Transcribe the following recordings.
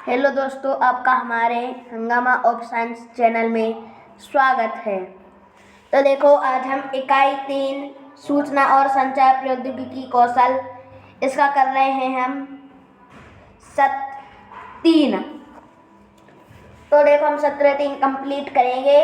Hello दोस्तों, आपका हमारे हंगामा ऑफ साइंस चैनल में स्वागत है। तो देखो, आज हम इकाई 3 सूचना और संचार प्रौद्योगिकी कौशल इसका कर रहे हैं हम सत्र 3। तो देखो, हम सत्र 3 कंप्लीट करेंगे।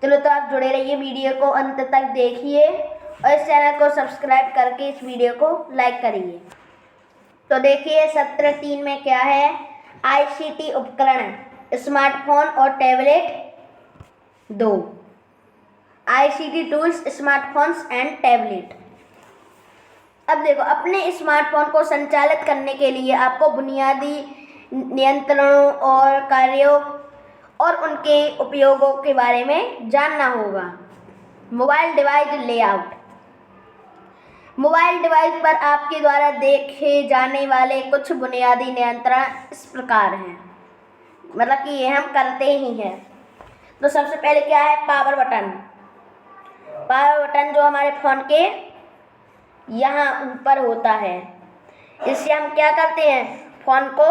चलो, तो आप जुड़े रहिए, वीडियो को अंत तक देखिए और इस चैनल को सब्सक्राइब करके इस वीडियो को लाइक करिए। तो देखिए, सत्र 3 में क्या है। आईसीटी उपकरण, स्मार्टफोन और tablet 2। ICT tools, smartphones and tablet. अब देखो, अपने स्मार्टफोन को संचालित करने के लिए आपको बुनियादी नियंत्रणों और कार्यों और उनके उपयोगों के बारे में जानना होगा। Mobile device layout. Mobile device पर आपके द्वारा देखे जाने वाले कुछ बुनियादी नियंत्रण इस प्रकार हैं, मतलब कि ये हम करते ही हैं। तो सबसे पहले क्या है, पावर बटन। पावर बटन जो हमारे फ़ोन के यहाँ ऊपर होता है, इससे हम क्या करते हैं, फ़ोन को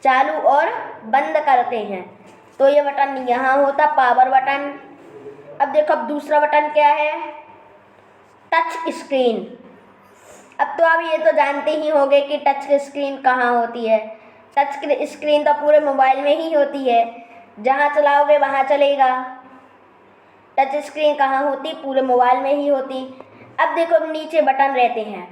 चालू और बंद करते हैं। तो ये बटन यहाँ होता, पावर बटन। अब देखो, अब दूसरा बटन क्या है, टच स्क्रीन। अब तो आप ये तो जानते ही होंगे कि टच स्क्रीन कहाँ होती है। टच स्क्रीन तो पूरे मोबाइल में ही होती है, जहाँ चलाओगे वहाँ चलेगा। टच स्क्रीन कहाँ होती, पूरे मोबाइल में ही होती। अब देखो, नीचे बटन रहते हैं,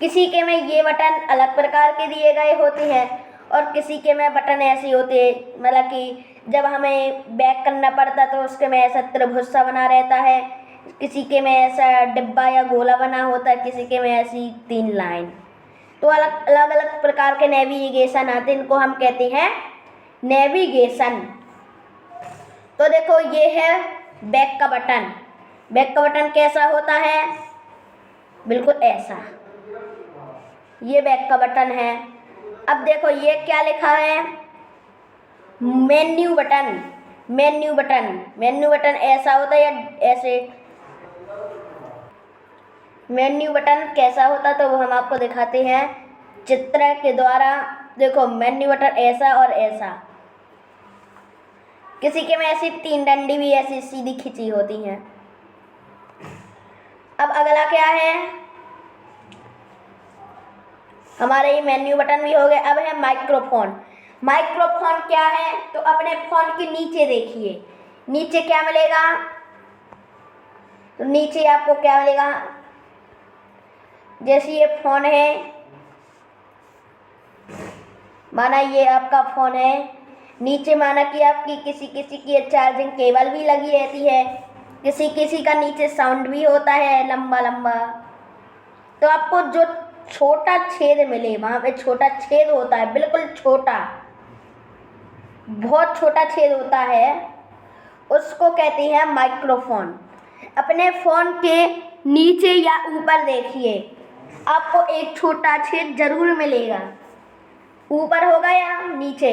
किसी के में ये बटन अलग प्रकार के दिए गए होते हैं और किसी के में बटन ऐसे होते हैं, मतलब कि जब हमें बैक करना पड़ता तो उसके में ऐसा त्रिभुज सा बना रहता है, किसी के में ऐसा डिब्बा या गोला बना होता है, किसी के में ऐसी 3 लाइन। तो अलग अलग प्रकार के नेविगेशन आते हैं, इनको हम कहते हैं नेविगेशन। तो देखो, ये है बैक का बटन। बैक का बटन कैसा होता है, बिल्कुल ऐसा। ये बैक का बटन है। अब देखो, ये क्या लिखा है, menu button. Menu button, menu button ऐसा होता है या ऐसे। मेन्यू बटन कैसा होता, तो वो हम आपको दिखाते हैं चित्र के द्वारा। देखो, मेन्यू बटन ऐसा और ऐसा। किसी के में ऐसी 3 डंडी भी ऐसी सीधी खिंची होती हैं। अब अगला क्या है, हमारे ये मेन्यू बटन भी हो गए। अब है माइक्रोफोन। माइक्रोफोन क्या है, तो अपने फोन के नीचे देखिए, नीचे क्या मिलेगा, तो नीचे आपको क्या मिलेगा, जैसे ये फ़ोन है, माना ये आपका फ़ोन है, नीचे माना कि आपकी किसी की चार्जिंग केबल भी लगी रहती है, किसी का नीचे साउंड भी होता है लंबा लंबा। तो आपको जो छोटा छेद मिले, वहाँ पे छोटा छेद होता है, बिल्कुल छोटा, बहुत छोटा छेद होता है, उसको कहते हैं माइक्रोफोन। अपने फ़ोन के नीचे या ऊपर देखिए, आपको एक छोटा छेद जरूर मिलेगा, ऊपर होगा या नीचे।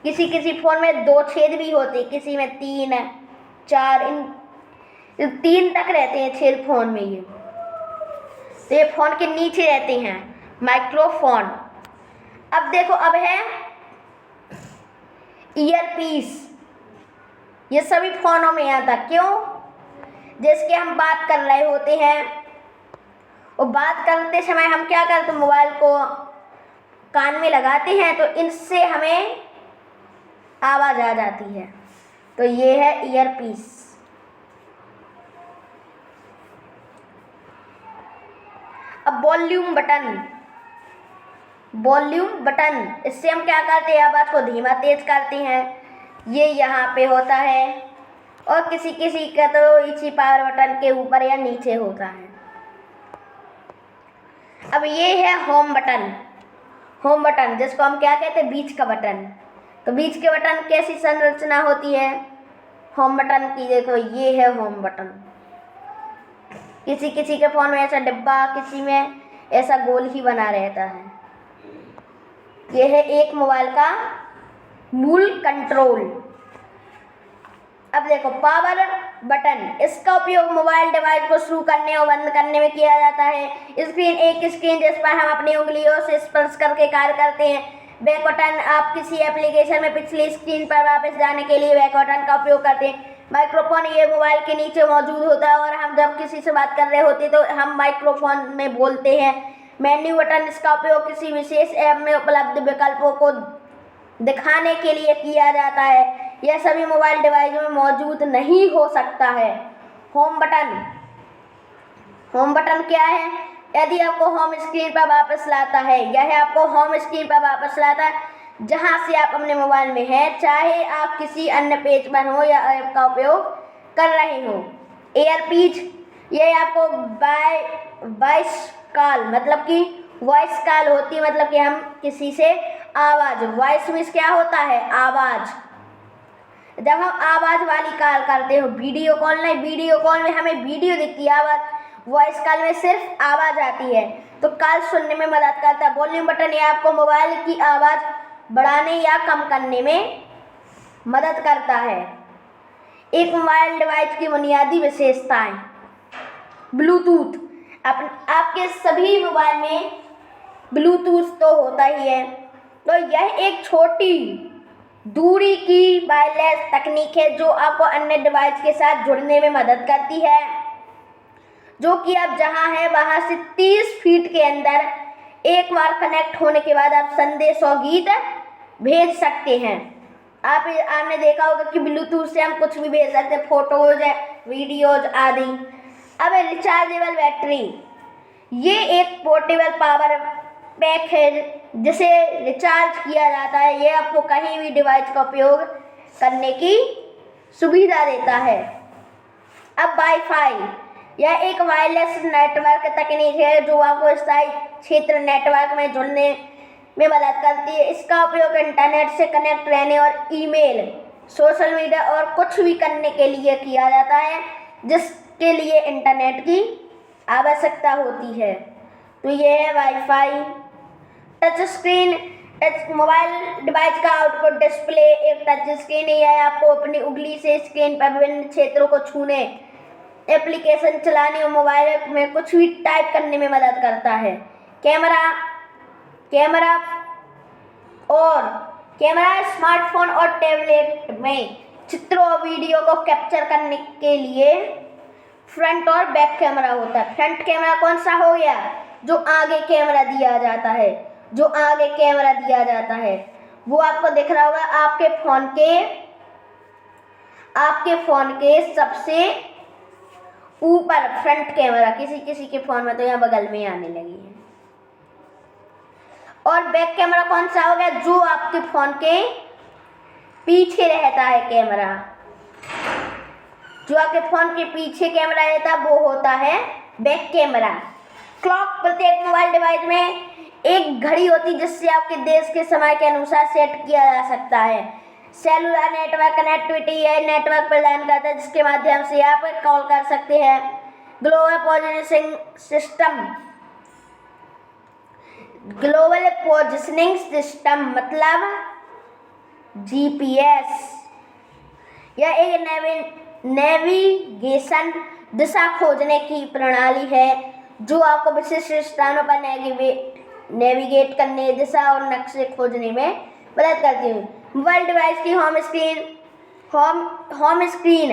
किसी फ़ोन में 2 छेद भी होते, किसी में 3, 4, इन 3 तक रहते हैं छेद फ़ोन में। ये तो ये फ़ोन के नीचे रहते हैं, माइक्रोफोन। अब देखो, अब है ईयरपीस। ये सभी फ़ोनों में आता, क्यों, जिसके हम बात कर रहे होते हैं, और बात करते समय हम क्या करते, मोबाइल को कान में लगाते हैं, तो इनसे हमें आवाज़ आ जाती है। तो ये है ईयरपीस। अब वॉल्यूम बटन। वॉल्यूम बटन, इससे हम क्या करते हैं, आवाज़ को धीमा तेज करते हैं। ये यहाँ पे होता है, और किसी का तो इसी पावर बटन के ऊपर या नीचे होता है। अब ये है होम बटन। होम बटन, जिसको हम क्या कहते हैं, बीच का बटन। तो बीच के बटन कैसी संरचना होती है होम बटन की, देखो ये है होम बटन। किसी के फ़ोन में ऐसा डिब्बा, किसी में ऐसा गोल ही बना रहता है। यह है एक मोबाइल का मूल कंट्रोल। अब देखो, पावर बटन, इसका उपयोग मोबाइल डिवाइस को शुरू करने और बंद करने में किया जाता है। स्क्रीन, एक स्क्रीन जिस पर हम अपनी उंगलियों से स्पर्श करके कार्य करते हैं। बैक बटन, आप किसी एप्लीकेशन में पिछली स्क्रीन पर वापस जाने के लिए बैक बटन का उपयोग करते हैं। माइक्रोफोन, ये मोबाइल के नीचे मौजूद होता है और हम जब किसी से बात कर रहे होते हैं तो हम माइक्रोफोन में बोलते हैं। मेन्यू बटन, इसका उपयोग किसी विशेष ऐप में उपलब्ध विकल्पों को दिखाने के लिए किया जाता है। यह सभी मोबाइल डिवाइस में मौजूद नहीं हो सकता है। होम बटन, होम बटन क्या है? यदि आपको होम स्क्रीन पर वापस लाता है, यह आपको होम स्क्रीन पर वापस लाता है जहां से आप अपने मोबाइल में हैं, चाहे आप किसी अन्य पेज पर हो या ऐप का उपयोग कर रहे हो। एयरपीस, यह आपको वॉइस कॉल, मतलब कि वॉइस कॉल होती है, मतलब कि हम किसी से आवाज़, वॉइस मीन्स क्या होता है? आवाज़। जब हम आवाज़ वाली कॉल करते हो, वीडियो कॉल नहीं, वीडियो कॉल में हमें वीडियो दिखती है, आवाज़, वॉइस कॉल में सिर्फ आवाज़ आती है, तो कॉल सुनने में मदद करता है। वॉल्यूम बटन, ये आपको मोबाइल की आवाज़ बढ़ाने या कम करने में मदद करता है। एक मोबाइल डिवाइस की बुनियादी विशेषताएं। ब्लूटूथ, आपके सभी मोबाइल में ब्लूटूथ तो होता ही है, तो यह एक छोटी दूरी की वायरलेस तकनीक है जो आपको अन्य डिवाइस के साथ जुड़ने में मदद करती है, जो कि आप जहां हैं वहां से 30 फीट के अंदर एक बार कनेक्ट होने के बाद आप संदेश और गीत भेज सकते हैं। आपने देखा होगा कि ब्लूटूथ से हम कुछ भी भेज सकते हैं, फोटोज, वीडियोज आदि। अब रिचार्जेबल बैटरी, ये एक पोर्टेबल पावर पैक है जिसे रिचार्ज किया जाता है। ये आपको कहीं भी डिवाइस का उपयोग करने की सुविधा देता है। अब वाईफाई, यह एक वायरलेस नेटवर्क तकनीक है जो आपको स्थायी क्षेत्र नेटवर्क में जुड़ने में मदद करती है। इसका उपयोग इंटरनेट से कनेक्ट रहने और ईमेल, सोशल मीडिया और कुछ भी करने के लिए किया जाता है जिसके लिए इंटरनेट की आवश्यकता होती है। तो ये है wifi. Touch screen, mobile device का आउटपुट डिस्प्ले एक टच स्क्रीन है। आपको अपनी उंगली से स्क्रीन पर विभिन्न क्षेत्रों को छूने, एप्लीकेशन चलाने और मोबाइल में कुछ भी टाइप करने में मदद करता है। कैमरा स्मार्टफोन और टैबलेट में चित्रों और वीडियो को कैप्चर करने के लिए फ्रंट और बैक कैमरा होता है। फ्रंट कैमरा कौन सा हो गया? जो आगे कैमरा दिया जाता है, जो आगे कैमरा दिया जाता है वो आपको दिख रहा होगा आपके फोन के सबसे ऊपर फ्रंट कैमरा। किसी के फोन में तो यहाँ बगल में आने लगी है। और बैक कैमरा कौन सा हो गया? जो आपके फोन के पीछे रहता है कैमरा, जो आपके फोन के पीछे कैमरा रहता है वो होता है बैक कैमरा। क्लॉक, प्रत्येक मोबाइल डिवाइस में एक घड़ी होती है जिससे आपके देश के समय के अनुसार सेट किया जा सकता है। सेलुलर नेटवर्क कनेक्टिविटी, यह नेटवर्क प्रदान करता है जिसके माध्यम से आप कॉल कर सकते हैं। ग्लोबल पोजिशनिंग सिस्टम मतलब जीपीएस, यह एक नेविगेशन, दिशा खोजने की प्रणाली है जो आपको विशिष्ट स्थानों पर नेविगेट करने, दिशा और नक्शे खोजने में मदद करती है। मोबाइल डिवाइस की होम स्क्रीन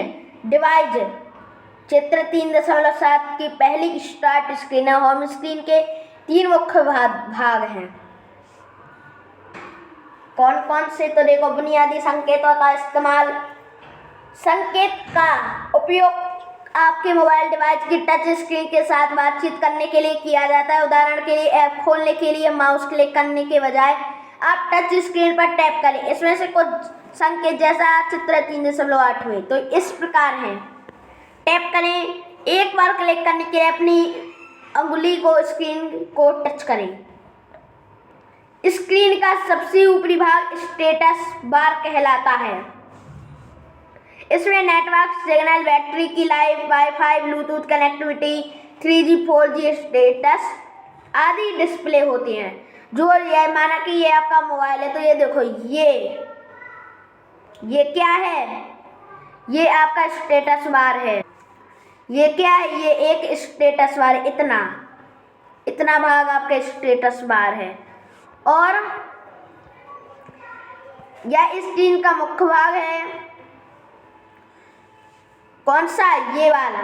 डिवाइस चित्र 3.7 की पहली स्टार्ट स्क्रीन है। होम स्क्रीन के 3 मुख्य भाग हैं। कौन कौन से? तो देखो, बुनियादी संकेतों का इस्तेमाल, संकेत का उपयोग आपके मोबाइल डिवाइस की टच स्क्रीन के साथ बातचीत करने के लिए किया जाता है। उदाहरण के लिए ऐप खोलने के लिए माउस क्लिक करने के बजाय आप टच स्क्रीन पर टैप करें। इसमें से कुछ संकेत जैसा चित्र 3.8 में तो इस प्रकार हैं। टैप करें, एक बार क्लिक करने के लिए अपनी अंगुली को स्क्रीन को टच करें। स्क्रीन का सबसे ऊपरी भाग स्टेटस बार कहलाता है। इसमें नेटवर्क सिग्नल, बैटरी की life, wifi, Bluetooth connectivity, 3G 4G status आदि डिस्प्ले होते हैं। जो ये माना कि ये आपका मोबाइल है तो ये देखो, ये क्या है? ये आपका स्टेटस बार है। ये क्या है? ये एक स्टेटस बार, इतना भाग आपका स्टेटस बार है। और यह स्क्रीन का मुख्य भाग है। कौन सा? ये वाला।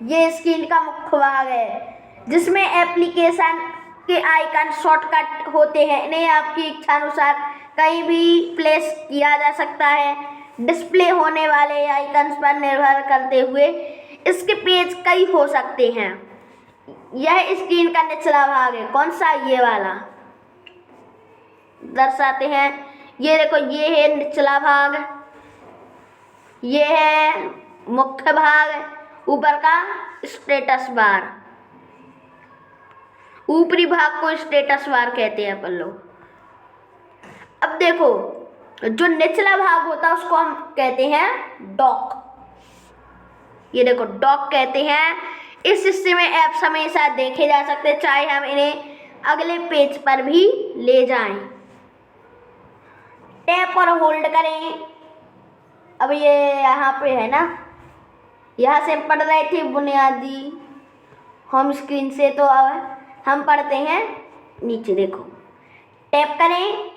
ये स्क्रीन का मुख्य भाग है जिसमें एप्लीकेशन के आइकन शॉर्टकट होते हैं। इन्हें आपकी इच्छा अनुसार कहीं भी प्लेस किया जा सकता है। डिस्प्ले होने वाले आइकन्स पर निर्भर करते हुए इसके पेज कई हो सकते हैं। यह स्क्रीन का निचला भाग है। कौन सा? ये वाला। दर्शाते हैं। ये देखो, ये है निचला भाग, ये है मुख्य भाग, ऊपर का स्टेटस बार। ऊपरी भाग को स्टेटस बार कहते हैं अपन लोग। अब देखो, जो निचला भाग होता है उसको हम कहते हैं डॉक। ये देखो, डॉक कहते हैं। इस हिस्से में ऐप्स हमेशा देखे जा सकते हैं, चाहे हम इन्हें अगले पेज पर भी ले जाएं। टैप और होल्ड करें। अब ये यहाँ पे है ना, यहाँ से हम पढ़ रहे थे बुनियादी होम स्क्रीन से, तो अब हम पढ़ते हैं नीचे। देखो, टैप करें,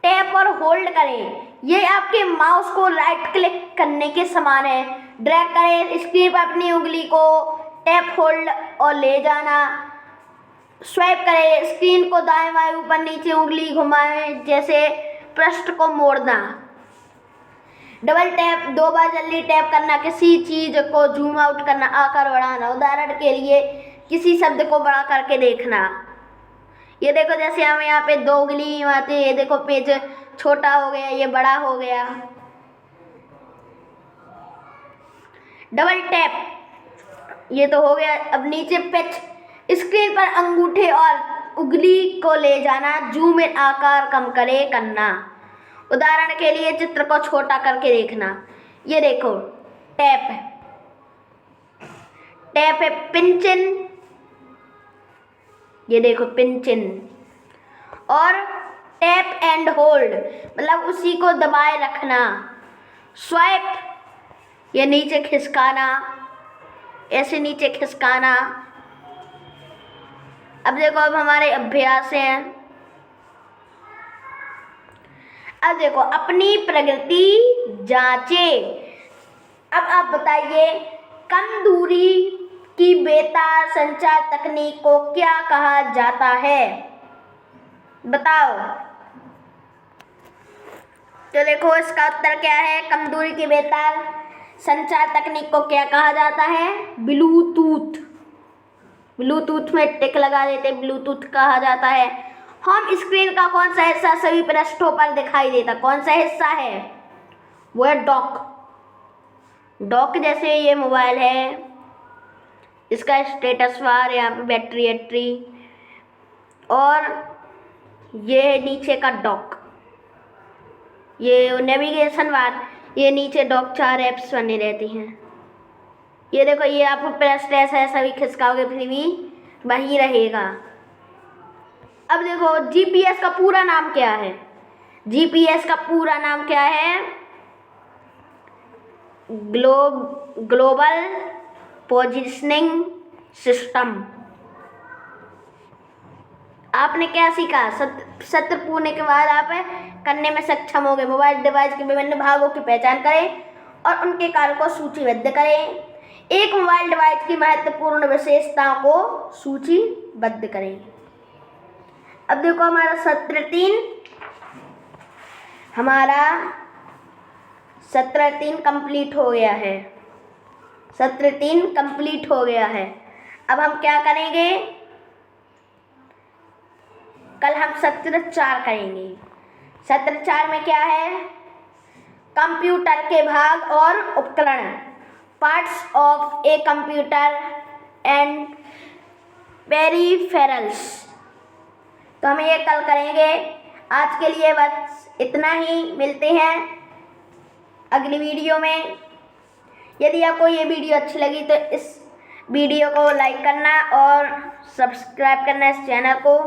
टैप और होल्ड करें। ये आपके माउस को राइट क्लिक करने के समान है। ड्रैग करें स्क्रीन पर अपनी उंगली को, टैप होल्ड और ले जाना। स्वाइप करें स्क्रीन को, दाएं बाएं ऊपर नीचे उंगली घुमाएं जैसे पृष्ठ को मोड़ना। डबल टैप, 2 बार जल्दी टैप करना। किसी चीज को जूम आउट करना, आकार बढ़ाना। उदाहरण के लिए किसी शब्द को बड़ा करके देखना। ये देखो, जैसे हम यहाँ पे 2 उंगली आते हैं, ये देखो पेज छोटा हो गया, ये बड़ा हो गया। डबल टैप, ये तो हो गया। अब नीचे पिच, स्क्रीन पर अंगूठे और उंगली को ले जाना, जूम इन, आकार कम करे करना। उदाहरण के लिए चित्र को छोटा करके देखना। ये देखो, टैप है, टैप है। पिंचिन, ये देखो पिंचिन। और टैप एंड होल्ड मतलब उसी को दबाए रखना। स्वाइप, ये नीचे खिसकाना, ऐसे नीचे खिसकाना। अब देखो, अब हमारे अभ्यास हैं। अब देखो, अपनी प्रगति जांचें। अब आप बताइए, कम दूरी की बेतार संचार तकनीक को क्या कहा जाता है? बताओ। तो देखो, इसका उत्तर क्या है? कम दूरी की बेतार संचार तकनीक को क्या कहा जाता है? ब्लूटूथ। ब्लूटूथ में टिक लगा देते, ब्लूटूथ कहा जाता है। होम स्क्रीन का कौन सा हिस्सा सभी पृष्ठों पर दिखाई देता? कौन सा हिस्सा है? वो है डॉक। डॉक जैसे ये मोबाइल है, इसका स्टेटस बार, यहाँ पे बैटरी, और ये नीचे का डॉक, ये नेविगेशन बार, ये नीचे डॉक 4 ऐप्स बने रहती हैं। ये देखो, ये आपको प्रेस है, सभी खिसकाओगे फिर भी वही रहेगा। अब देखो, जीपीएस का पूरा नाम क्या है? जीपीएस का पूरा नाम क्या है? Global positioning system. आपने क्या सीखा? सत्र पूर्ण के बाद आप करने में सक्षम हो गए। मोबाइल डिवाइस के विभिन्न भागों की पहचान करें और उनके कार्य को सूचीबद्ध करें। एक मोबाइल डिवाइस की महत्वपूर्ण विशेषताओं को सूचीबद्ध करें। अब देखो, हमारा सत्र 3 कंप्लीट हो गया है। सत्र 3 कंप्लीट हो गया है। अब हम क्या करेंगे? कल हम सत्र 4 करेंगे। सत्र 4 में क्या है? कंप्यूटर के भाग और उपकरण, parts of a computer and peripherals. तो हम ये कल करेंगे। आज के लिए बस इतना ही। मिलते हैं अगली वीडियो में। यदि आपको ये वीडियो अच्छी लगी तो इस वीडियो को लाइक करना और सब्सक्राइब करना, इस चैनल को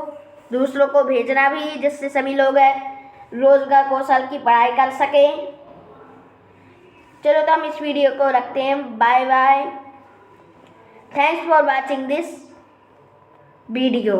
दूसरों को भेजना भी, जिससे सभी लोग रोजगार कौशल की पढ़ाई कर सकें। चलो तो हम इस वीडियो को रखते हैं, bye bye, thanks for watching this video.